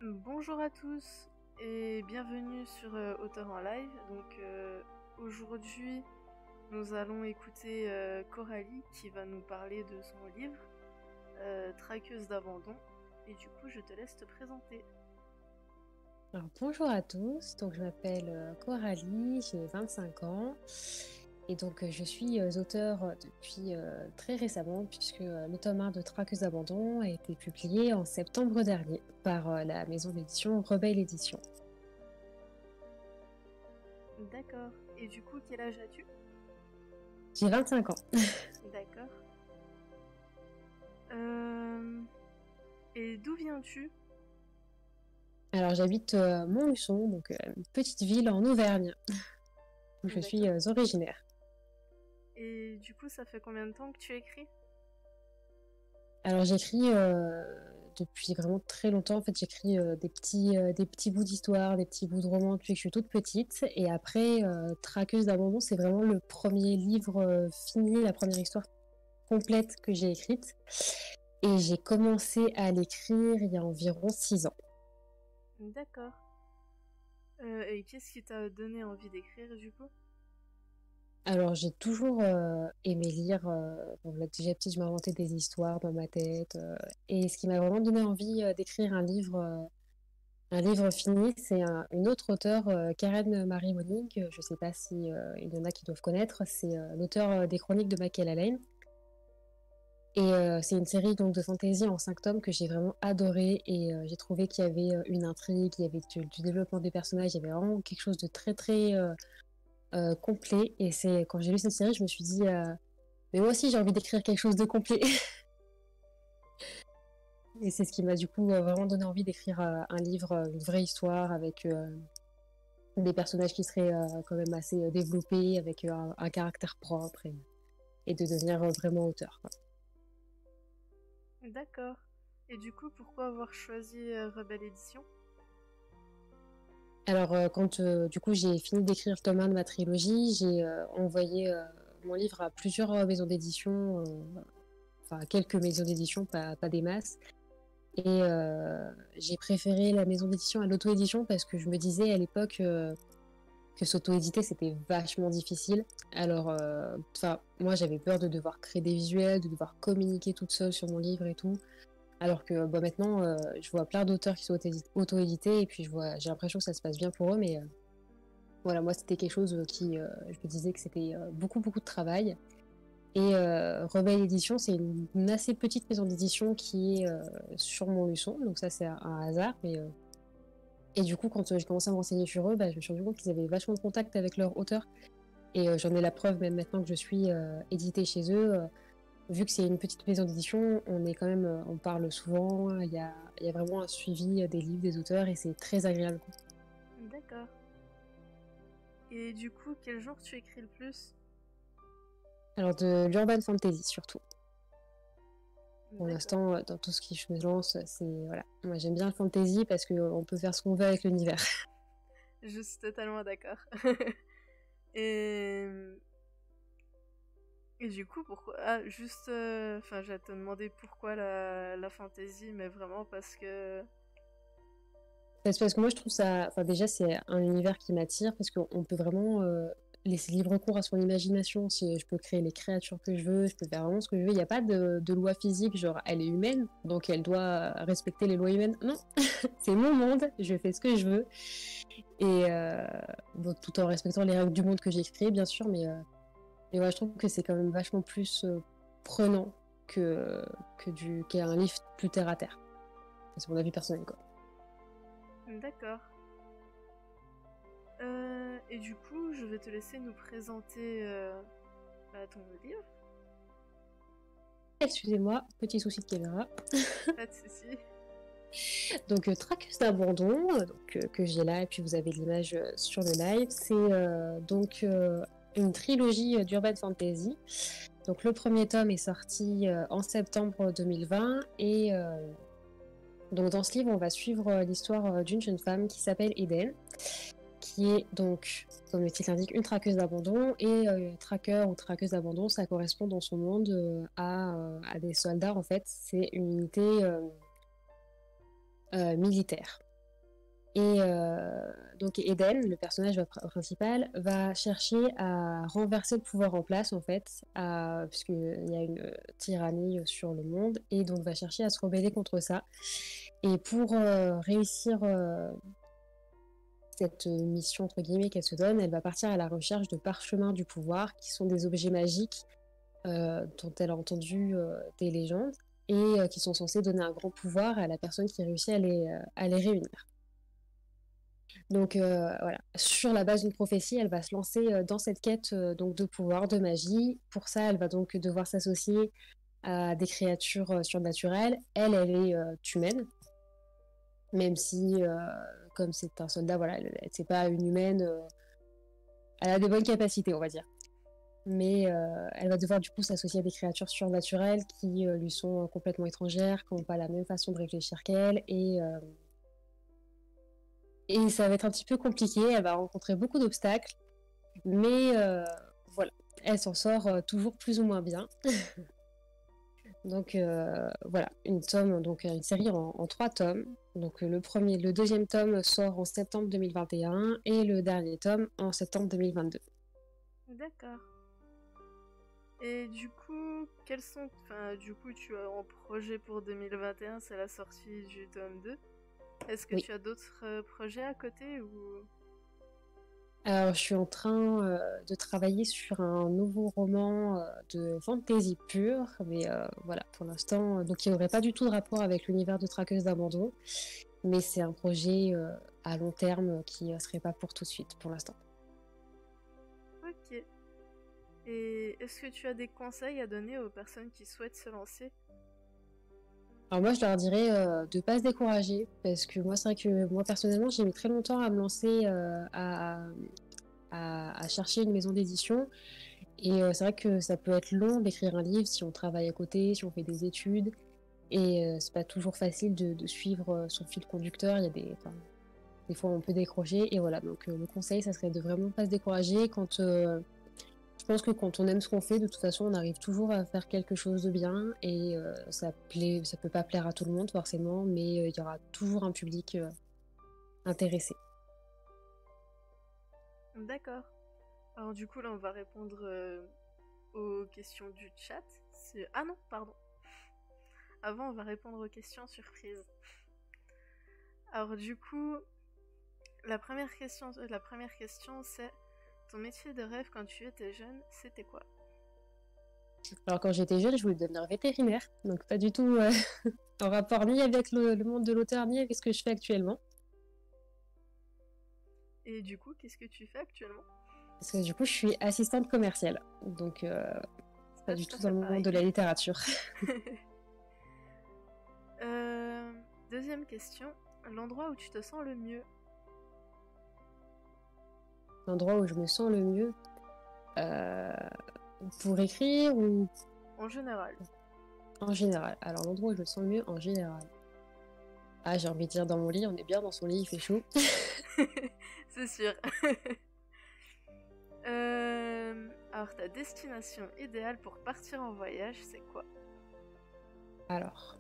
Bonjour à tous et bienvenue sur Auteur en live. Aujourd'hui, nous allons écouter Coralie qui va nous parler de son livre Traqueuse d'abandon. Et du coup, je te laisse te présenter. Alors, bonjour à tous, donc je m'appelle Coralie, j'ai 25 ans et donc je suis auteure depuis très récemment puisque le tome 1 de Traqueuse d'abandon a été publié en septembre dernier par la maison d'édition Rebelle Édition. D'accord. Et du coup, quel âge as-tu? J'ai 25 ans. D'accord. Et d'où viens-tu? Alors j'habite Montluçon, donc une petite ville en Auvergne où je suis D'accord. originaire. Et du coup, ça fait combien de temps que tu écris? Alors j'écris depuis vraiment très longtemps. En fait, j'écris des petits bouts d'histoire, des petits bouts de romans depuis que je suis toute petite. Et après, Traqueuse d'abandon, c'est vraiment le premier livre fini, la première histoire complète que j'ai écrite. Et j'ai commencé à l'écrire il y a environ 6 ans. D'accord. Et qu'est-ce qui t'a donné envie d'écrire du coup? Alors j'ai toujours aimé lire. Bon, là, déjà petite, je m'inventais des histoires dans ma tête. Et ce qui m'a vraiment donné envie d'écrire un livre fini, c'est une autre auteure, Karen Marie Moning. Je ne sais pas si il y en a qui doivent connaître. C'est l'auteure des Chroniques de Michael Allen. Et c'est une série donc de fantasy en 5 tomes que j'ai vraiment adoré. Et j'ai trouvé qu'il y avait une intrigue, il y avait du développement des personnages, il y avait vraiment quelque chose de très très complet. Et c'est quand j'ai lu cette série, je me suis dit, mais moi aussi j'ai envie d'écrire quelque chose de complet. Et c'est ce qui m'a du coup vraiment donné envie d'écrire un livre, une vraie histoire avec des personnages qui seraient quand même assez développés, avec un caractère propre et de devenir vraiment auteur, quoi. D'accord. Et du coup, pourquoi avoir choisi Rebelle Édition? Alors quand du coup j'ai fini d'écrire le tome 1 de ma trilogie, j'ai envoyé mon livre à plusieurs maisons d'édition, enfin quelques maisons d'édition, pas des masses. Et j'ai préféré la maison d'édition à l'auto-édition parce que je me disais à l'époque que s'auto-éditer c'était vachement difficile. Alors, moi j'avais peur de devoir créer des visuels, de devoir communiquer toute seule sur mon livre et tout. Alors que maintenant, je vois plein d'auteurs qui sont auto-édités et puis j'ai l'impression que ça se passe bien pour eux. Mais voilà, moi c'était quelque chose qui, je me disais que c'était beaucoup, beaucoup de travail. Et Rebelle Édition, c'est une assez petite maison d'édition qui est sur Montluçon, donc ça c'est un hasard. Et du coup, quand j'ai commencé à me renseigner sur eux, je me suis rendu compte qu'ils avaient vachement de contact avec leurs auteurs. Et j'en ai la preuve même maintenant que je suis éditée chez eux. Vu que c'est une petite maison d'édition, on est quand même, on parle souvent, il y a vraiment un suivi des livres, des auteurs, et c'est très agréable. D'accord. Et du coup, quel genre tu écris le plus? Alors de l'urban fantasy surtout. Pour D'accord. l'instant, dans tout ce qui je me lance, c'est voilà. Moi j'aime bien le fantasy parce qu'on peut faire ce qu'on veut avec l'univers. Je suis totalement d'accord. Et... Et du coup, pourquoi... Ah, juste... Enfin, j'allais te demander pourquoi la fantasy, mais vraiment parce que... Parce que moi je trouve ça, enfin déjà c'est un univers qui m'attire parce qu'on peut vraiment laisser libre cours à son imagination. Si je peux créer les créatures que je veux, je peux faire vraiment ce que je veux. Il n'y a pas de loi physique, genre elle est humaine, donc elle doit respecter les lois humaines. Non, c'est mon monde, je fais ce que je veux. Et bon, tout en respectant les règles du monde que j'ai créé, bien sûr, mais ouais, je trouve que c'est quand même vachement plus prenant qu'un livre plus terre à terre. C'est mon avis personnel, quoi. D'accord. Et du coup, je vais te laisser nous présenter ton livre. Excusez-moi, petit souci de caméra. Pas de soucis. Donc, Traqueuse d'abandon, que j'ai là, et puis vous avez l'image sur le live. C'est donc une trilogie d'urban fantasy. Donc, le premier tome est sorti en septembre 2020. Et donc, dans ce livre, on va suivre l'histoire d'une jeune femme qui s'appelle Eden, qui est donc, comme le titre l'indique, une traqueuse d'abandon. Et traqueur ou traqueuse d'abandon, ça correspond dans son monde à des soldats, en fait. C'est une unité militaire. Et donc Eden, le personnage principal, va chercher à renverser le pouvoir en place, en fait, puisqu'il y a une tyrannie sur le monde, et donc va chercher à se rebeller contre ça. Et pour réussir cette mission, entre guillemets, qu'elle se donne, elle va partir à la recherche de parchemins du pouvoir, qui sont des objets magiques dont elle a entendu des légendes, et qui sont censés donner un grand pouvoir à la personne qui réussit à les réunir. Donc voilà, sur la base d'une prophétie, elle va se lancer dans cette quête donc de pouvoir, de magie. Pour ça, elle va donc devoir s'associer à des créatures surnaturelles. Elle est humaine, même si, comme c'est un soldat, voilà, c'est pas une humaine. Elle a des bonnes capacités, on va dire. Mais elle va devoir du coup s'associer à des créatures surnaturelles qui lui sont complètement étrangères, qui n'ont pas la même façon de réfléchir qu'elle, et ça va être un petit peu compliqué, elle va rencontrer beaucoup d'obstacles, mais voilà, elle s'en sort toujours plus ou moins bien. Donc voilà, une série en 3 tomes. Donc le deuxième tome sort en septembre 2021 et le dernier tome en septembre 2022. D'accord. Et du coup, du coup, tu as en projet pour 2021, c'est la sortie du tome 2. Est-ce que Oui. tu as d'autres projets à côté ou... Alors, je suis en train de travailler sur un nouveau roman de fantasy pure, mais voilà, pour l'instant, donc il n'y aurait pas du tout de rapport avec l'univers de Traqueuse d'abandon, mais c'est un projet à long terme qui ne serait pas pour tout de suite, pour l'instant. Ok. Et est-ce que tu as des conseils à donner aux personnes qui souhaitent se lancer? Alors moi, je leur dirais de ne pas se décourager, parce que moi, c'est vrai que moi, personnellement, j'ai mis très longtemps à me lancer à chercher une maison d'édition. Et c'est vrai que ça peut être long d'écrire un livre si on travaille à côté, si on fait des études. Et c'est pas toujours facile de suivre son fil conducteur. Il y a des fois, on peut décrocher. Et voilà, donc le conseil, ça serait de vraiment pas se décourager. Je pense que quand on aime ce qu'on fait, de toute façon, on arrive toujours à faire quelque chose de bien. Et ça peut pas plaire à tout le monde, forcément, mais il y aura toujours un public intéressé. D'accord. Alors du coup, là, on va répondre aux questions du chat. Ah non, pardon. Avant, on va répondre aux questions surprises. Alors du coup, la première question, c'est ton métier de rêve quand tu étais jeune, c'était quoi? Alors quand j'étais jeune, je voulais devenir vétérinaire, donc pas du tout en rapport ni avec le monde de l'auteur, ni avec ce que je fais actuellement. Et du coup, qu'est-ce que tu fais actuellement? Parce que du coup, je suis assistante commerciale, donc c'est pas du tout dans le monde de la littérature. Deuxième question, l'endroit où tu te sens le mieux? L'endroit où je me sens le mieux pour écrire ou En général. en général? Alors l'endroit où je me sens le mieux en général. Ah, j'ai envie de dire dans mon lit, on est bien dans son lit, il fait chaud. C'est sûr. Alors ta destination idéale pour partir en voyage, c'est quoi? Alors,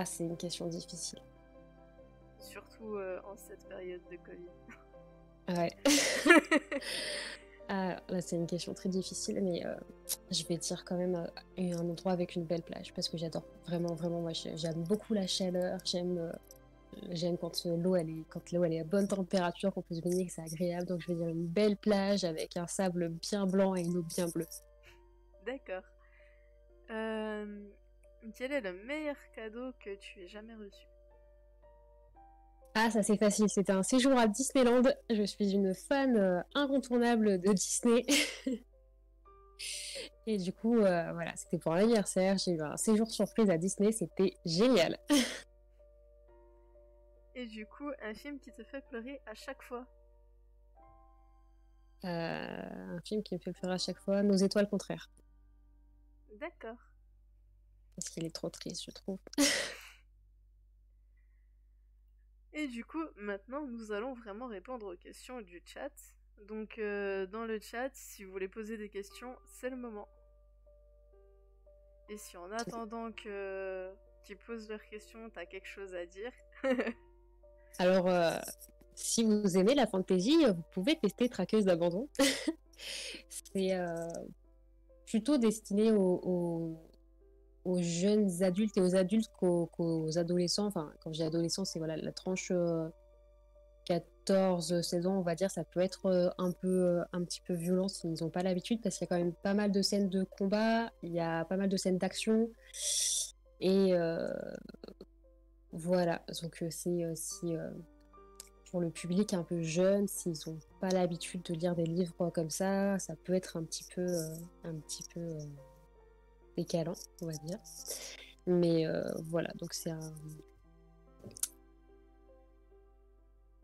c'est une question difficile. Surtout en cette période de Covid. Ouais. Là, c'est une question très difficile, mais je vais dire quand même un endroit avec une belle plage, parce que j'adore vraiment, moi, j'aime beaucoup la chaleur, j'aime quand l'eau elle est à bonne température, qu'on peut se baigner, que c'est agréable, donc je vais dire une belle plage avec un sable bien blanc et une eau bien bleue. D'accord. Quel est le meilleur cadeau que tu aies jamais reçu? Ah, ça c'est facile, c'était un séjour à Disneyland. Je suis une fan incontournable de Disney. Et du coup, voilà, c'était pour l'anniversaire. J'ai eu un séjour surprise à Disney, c'était génial. Et du coup, un film qui te fait pleurer à chaque fois? Un film qui me fait pleurer à chaque fois, Nos étoiles contraires. D'accord. Parce qu'il est trop triste, je trouve. Et du coup, maintenant, nous allons vraiment répondre aux questions du chat. Donc, dans le chat, si vous voulez poser des questions, c'est le moment. Et si en attendant qu'ils posent leurs questions, t'as quelque chose à dire, Alors, si vous aimez la fantasy, vous pouvez tester Traqueuse d'abandon. C'est plutôt destiné aux jeunes adultes et aux adultes qu'aux adolescents. Enfin, quand je dis adolescents, c'est voilà, la tranche 14-16 ans, on va dire. Ça peut être un petit peu violent s'ils n'ont pas l'habitude, parce qu'il y a quand même pas mal de scènes de combat, il y a pas mal de scènes d'action. Et voilà, donc c'est aussi pour le public un peu jeune, s'ils n'ont pas l'habitude de lire des livres comme ça peut être un petit peu décalant, on va dire. Mais voilà, donc c'est un...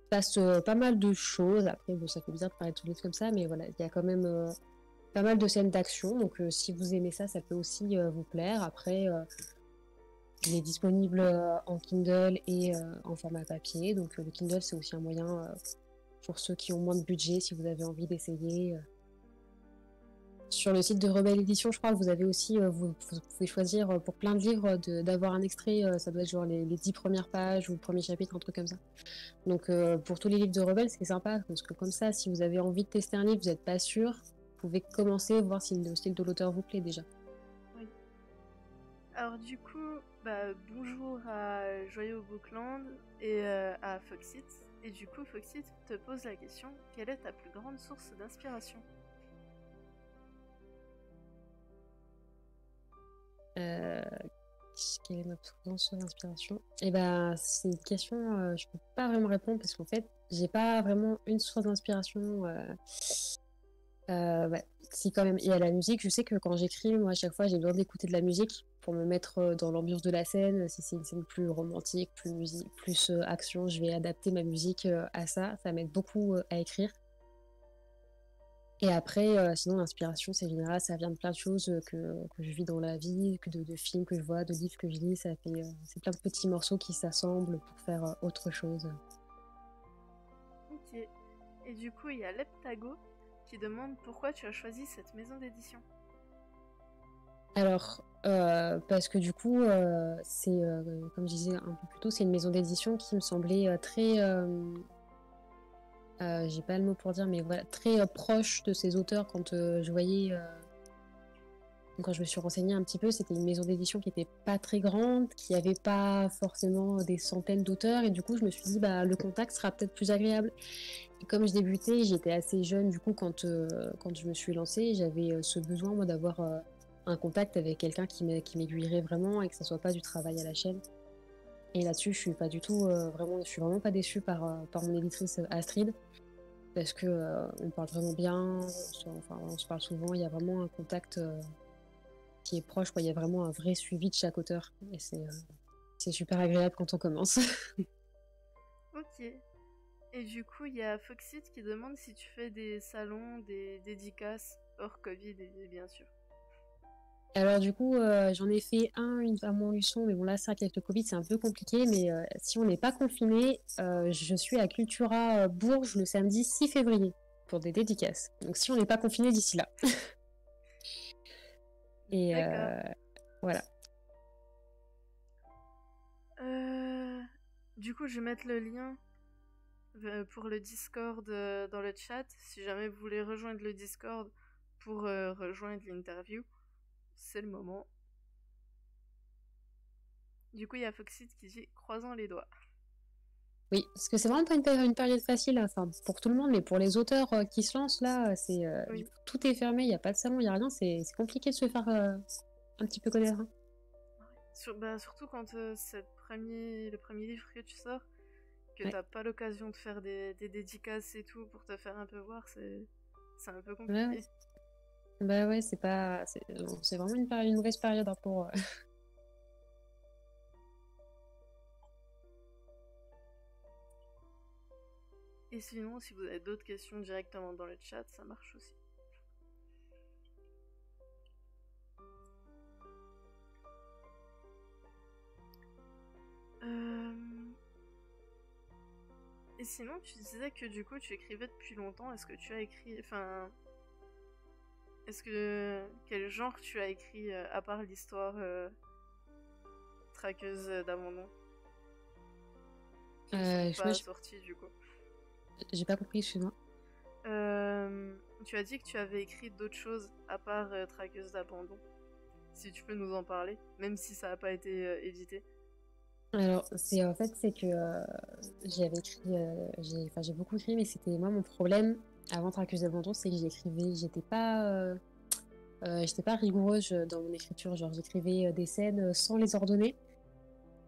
passe pas mal de choses. Après, bon, ça fait bizarre de parler de tout livre comme ça, mais voilà, il y a quand même pas mal de scènes d'action. Donc, si vous aimez ça, ça peut aussi vous plaire. Après, il est disponible en Kindle et en format papier. Donc, le Kindle, c'est aussi un moyen pour ceux qui ont moins de budget, si vous avez envie d'essayer. Sur le site de Rebelle Édition, je crois que vous avez aussi, vous pouvez choisir pour plein de livres d'avoir un extrait, ça doit être genre les 10 premières pages ou le premier chapitre, un truc comme ça. Donc pour tous les livres de Rebelle, c'est sympa, parce que comme ça, si vous avez envie de tester un livre, vous n'êtes pas sûr, vous pouvez commencer, voir si le style de l'auteur vous plaît déjà. Oui. Alors du coup, bonjour à Joyeux Bookland et à Foxit. Et du coup, Foxit te pose la question, quelle est ta plus grande source d'inspiration? Quelle est ma plus grande source d'inspiration? Eh ben, c'est une question, je peux pas vraiment répondre, parce qu'en fait, j'ai pas vraiment une source d'inspiration. Ouais, si quand même, il y a la musique. Je sais que quand j'écris, moi, à chaque fois, j'ai besoin d'écouter de la musique pour me mettre dans l'ambiance de la scène. Si c'est une scène plus romantique, plus action, je vais adapter ma musique à ça. Ça m'aide beaucoup à écrire. Et après, sinon, l'inspiration, c'est général, ça vient de plein de choses que je vis dans la vie, de films que je vois, de livres que je lis. C'est plein de petits morceaux qui s'assemblent pour faire autre chose. Ok. Et du coup, il y a Leptago qui demande pourquoi tu as choisi cette maison d'édition. Alors, parce que du coup, c'est, comme je disais un peu plus tôt, c'est une maison d'édition qui me semblait très, j'ai pas le mot pour dire, mais voilà, très proche de ses auteurs. Quand je voyais, quand je me suis renseignée un petit peu, c'était une maison d'édition qui était pas très grande, qui avait pas forcément des centaines d'auteurs, et du coup, je me suis dit, bah, le contact sera peut-être plus agréable. Et comme je débutais, j'étais assez jeune, du coup, quand je me suis lancée, j'avais ce besoin, moi, d'avoir un contact avec quelqu'un qui m'aiguillerait vraiment et que ça soit pas du travail à la chaîne. Et là-dessus, je suis pas du tout je suis vraiment pas déçue par mon éditrice Astrid, parce que on parle vraiment bien, enfin, on se parle souvent, il y a vraiment un contact qui est proche, quoi. Il y a vraiment un vrai suivi de chaque auteur, et c'est super agréable quand on commence. Ok. Et du coup, il y a Foxit qui demande si tu fais des salons, des dédicaces, hors Covid, bien sûr. Alors du coup, j'en ai fait un à Montluçon, mais bon là, c'est vrai qu'avec le Covid, c'est un peu compliqué, mais si on n'est pas confiné, je suis à Cultura Bourges le samedi 6 février pour des dédicaces. Donc si on n'est pas confiné d'ici là. Et D'accord. voilà. Du coup, je vais mettre le lien pour le Discord dans le chat. Si jamais vous voulez rejoindre le Discord pour rejoindre l'interview, c'est le moment. Du coup, il y a Foxit qui dit croisant les doigts. Oui, parce que c'est vraiment pas une période facile, enfin pour tout le monde, mais pour les auteurs qui se lancent là, c'est Oui. du coup, tout est fermé, il n'y a pas de salon, il n'y a rien, c'est compliqué de se faire un petit peu connaître. Hein. Surtout quand c'est le premier livre que tu sors, que Ouais. t'as pas l'occasion de faire des dédicaces et tout pour te faire un peu voir, c'est un peu Ouais, ouais. compliqué. Bah ouais, c'est vraiment une mauvaise période hein, pour. Et sinon, si vous avez d'autres questions directement dans le chat, ça marche aussi. Et sinon, tu disais que du coup, tu écrivais depuis longtemps. Est-ce que tu as écrit... Enfin... Quel genre tu as écrit, à part l'histoire traqueuse d'abandon? qui ne sont Moi, pas sortis du coup. j'ai pas compris, excuse-moi. Tu as dit que tu avais écrit d'autres choses à part Traqueuse d'abandon. Si tu peux nous en parler, même si ça n'a pas été édité. Alors, c'est que j'avais écrit, j'ai beaucoup écrit, mais c'était moi mon problème avant Traqueuse d'abandon, c'est que j'étais pas rigoureuse dans mon écriture. Genre, j'écrivais des scènes sans les ordonner.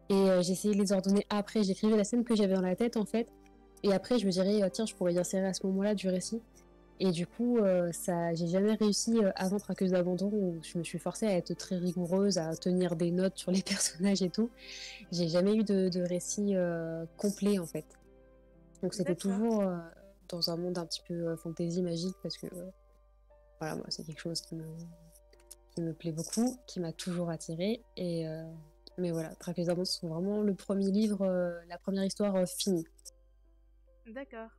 Et j'essayais de les ordonner après. J'écrivais la scène que j'avais dans la tête, en fait. Et après, je me dirais, tiens, je pourrais y insérer à ce moment-là du récit. Et du coup, j'ai jamais réussi avant Traqueuse d'abandon, où je me suis forcée à être très rigoureuse, à tenir des notes sur les personnages et tout. J'ai jamais eu de récit complet, en fait. Donc c'était D'accord. toujours dans un monde un petit peu fantasy magique, parce que voilà, moi, c'est quelque chose qui me plaît beaucoup, qui m'a toujours attirée. Mais voilà, Traqueuse d'abandon, c'est vraiment le premier livre, la première histoire finie. D'accord.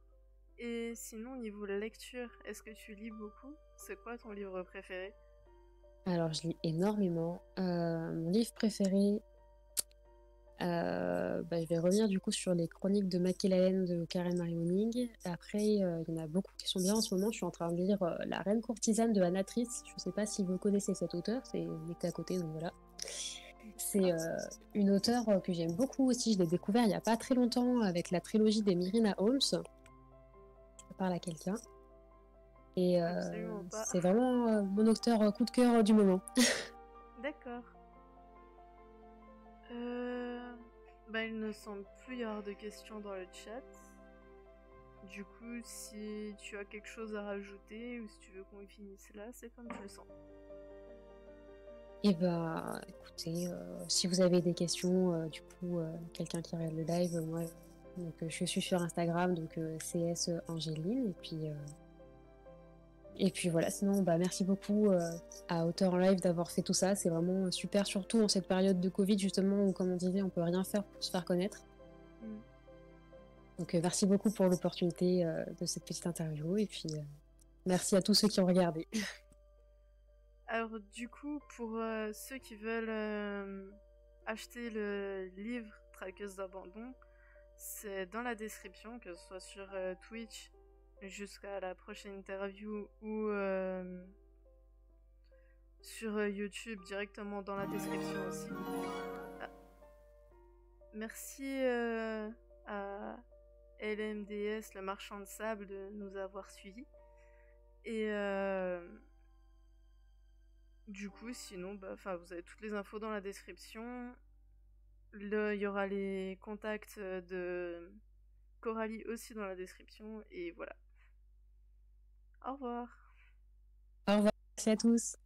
Et sinon, niveau lecture, est-ce que tu lis beaucoup? C'est quoi ton livre préféré? Alors, je lis énormément. Mon livre préféré, je vais revenir du coup sur les chroniques de Machiavel de Karen Marie Moning. Après, il y en a beaucoup qui sont bien en ce moment. Je suis en train de lire La Reine courtisane de Anatrice. Je ne sais pas si vous connaissez cet auteur, c'est à côté, donc voilà. C'est une auteure que j'aime beaucoup aussi. Je l'ai découvert il n'y a pas très longtemps avec la trilogie des Myrina Holmes. Je parle à quelqu'un. Et Absolument pas. c'est vraiment mon auteur coup de cœur du moment. D'accord. Il ne semble plus y avoir de questions dans le chat. Du coup, si tu as quelque chose à rajouter ou si tu veux qu'on finisse là, c'est comme tu le sens. Et écoutez, si vous avez des questions, du coup, quelqu'un qui regarde le live, moi, donc, je suis sur Instagram, donc CS Angéline, et puis voilà. Sinon, merci beaucoup à Auteur en Live d'avoir fait tout ça. C'est vraiment super, surtout en cette période de Covid, justement, où, comme on disait, on peut rien faire pour se faire connaître. Donc merci beaucoup pour l'opportunité de cette petite interview, et puis merci à tous ceux qui ont regardé. Alors du coup, pour ceux qui veulent acheter le livre Traqueuse d'abandon, c'est dans la description, que ce soit sur Twitch jusqu'à la prochaine interview ou sur YouTube directement dans la description aussi. Ah. Merci à LMDS, le marchand de sable, de nous avoir suivis. Et du coup, sinon, vous avez toutes les infos dans la description. Il y aura les contacts de Coralie aussi dans la description. Et voilà. Au revoir. Au revoir, merci à tous.